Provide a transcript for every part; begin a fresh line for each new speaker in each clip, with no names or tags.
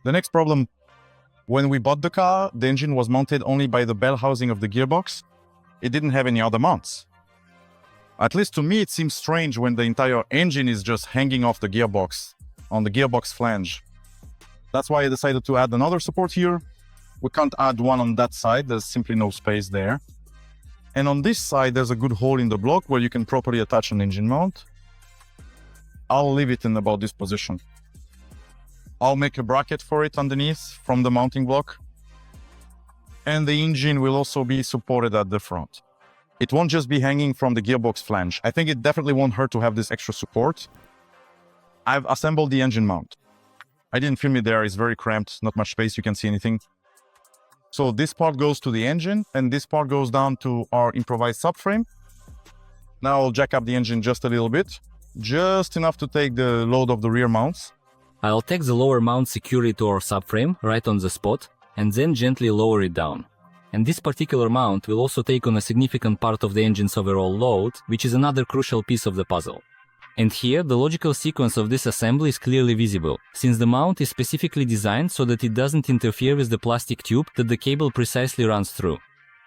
The next problem, when we bought the car, the engine was mounted only by the bell housing of the gearbox. It didn't have any other mounts. At least to me, it seems strange when the entire engine is just hanging off the gearbox, on the gearbox flange. That's why I decided to add another support here. We can't add one on that side, there's simply no space there. And on this side, there's a good hole in the block where you can properly attach an engine mount. I'll leave it in about this position. I'll make a bracket for it underneath from the mounting block. And the engine will also be supported at the front. It won't just be hanging from the gearbox flange. I think it definitely won't hurt to have this extra support. I've assembled the engine mount. I didn't film it there, it's very cramped, not much space, you can see anything. So this part goes to the engine and this part goes down to our improvised subframe. Now I'll jack up the engine just a little bit, just enough to take the load of the rear mounts.
I'll take the lower mount securely to our subframe, right on the spot, and then gently lower it down. And this particular mount will also take on a significant part of the engine's overall load, which is another crucial piece of the puzzle. And here, the logical sequence of this assembly is clearly visible, since the mount is specifically designed so that it doesn't interfere with the plastic tube that the cable precisely runs through.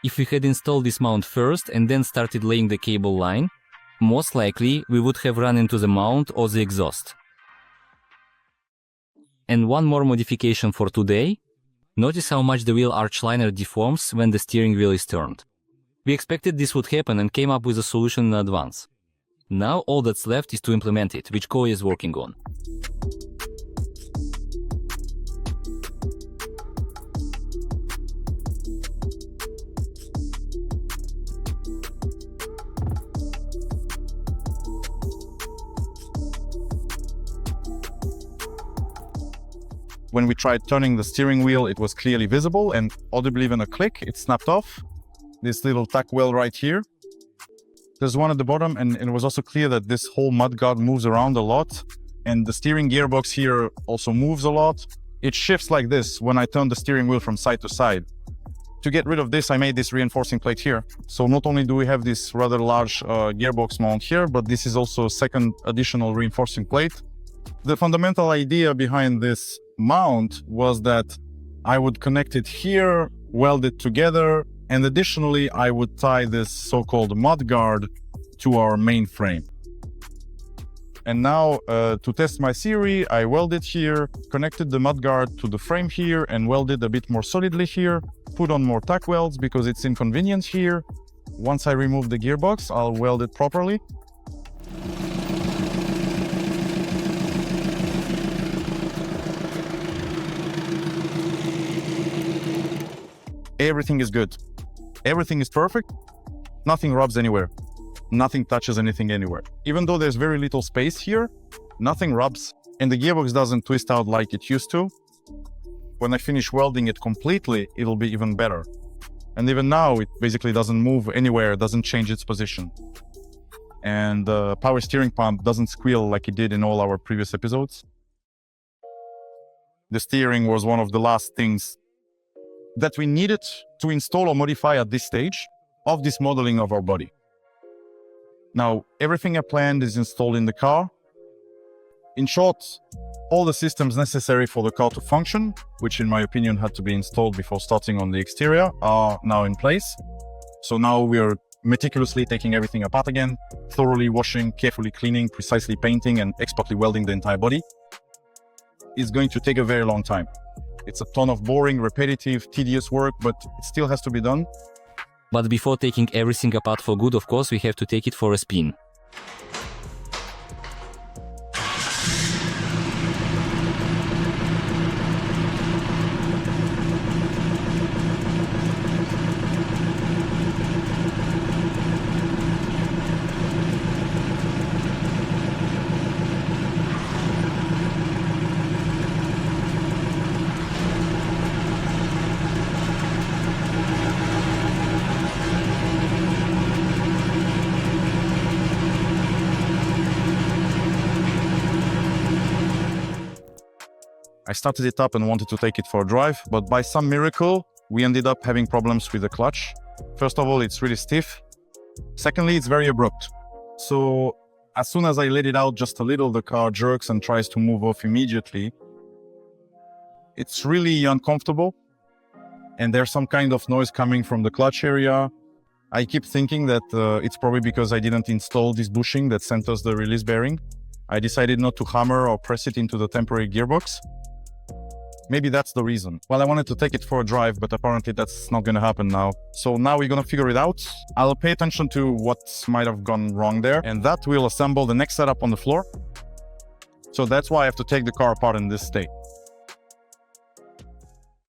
If we had installed this mount first and then started laying the cable line, most likely we would have run into the mount or the exhaust. And one more modification for today. Notice how much the wheel arch liner deforms when the steering wheel is turned. We expected this would happen and came up with a solution in advance. Now all that's left is to implement it, which Koi is working on.
When we tried turning the steering wheel, it was clearly visible and audibly even a click, it snapped off. This little tack wheel right here. There's one at the bottom and it was also clear that this whole mudguard moves around a lot and the steering gearbox here also moves a lot. It shifts like this when I turn the steering wheel from side to side. To get rid of this, I made this reinforcing plate here. So not only do we have this rather large gearbox mount here, but this is also a second additional reinforcing plate. The fundamental idea behind this mount was that I would connect it here, weld it together, and additionally I would tie this so-called mudguard to our main frame. And now to test my theory, I welded here, connected the mudguard to the frame here and welded a bit more solidly here, put on more tack welds because it's inconvenient here. Once I remove the gearbox, I'll weld it properly. Everything is good. Everything is perfect. Nothing rubs anywhere. Nothing touches anything anywhere. Even though there's very little space here, nothing rubs and the gearbox doesn't twist out like it used to. When I finish welding it completely, it'll be even better. And even now, it basically doesn't move anywhere, doesn't change its position. And the power steering pump doesn't squeal like it did in all our previous episodes. The steering was one of the last things that we needed to install or modify at this stage of this modeling of our body. Now, everything I planned is installed in the car. In short, all the systems necessary for the car to function, which in my opinion had to be installed before starting on the exterior, are now in place. So now we are meticulously taking everything apart again, thoroughly washing, carefully cleaning, precisely painting, and expertly welding the entire body. It's going to take a very long time. It's a ton of boring, repetitive, tedious work, but it still has to be done.
But before taking everything apart for good, of course, we have to take it for a spin.
I started it up and wanted to take it for a drive, but by some miracle, we ended up having problems with the clutch. First of all, it's really stiff. Secondly, it's very abrupt. So as soon as I let it out just a little, the car jerks and tries to move off immediately. It's really uncomfortable. And there's some kind of noise coming from the clutch area. I keep thinking that it's probably because I didn't install this bushing that sent us the release bearing. I decided not to hammer or press it into the temporary gearbox. Maybe that's the reason. Well, I wanted to take it for a drive, but apparently that's not gonna happen now. So now we're gonna figure it out. I'll pay attention to what might have gone wrong there, and that will assemble the next setup on the floor. So that's why I have to take the car apart in this state.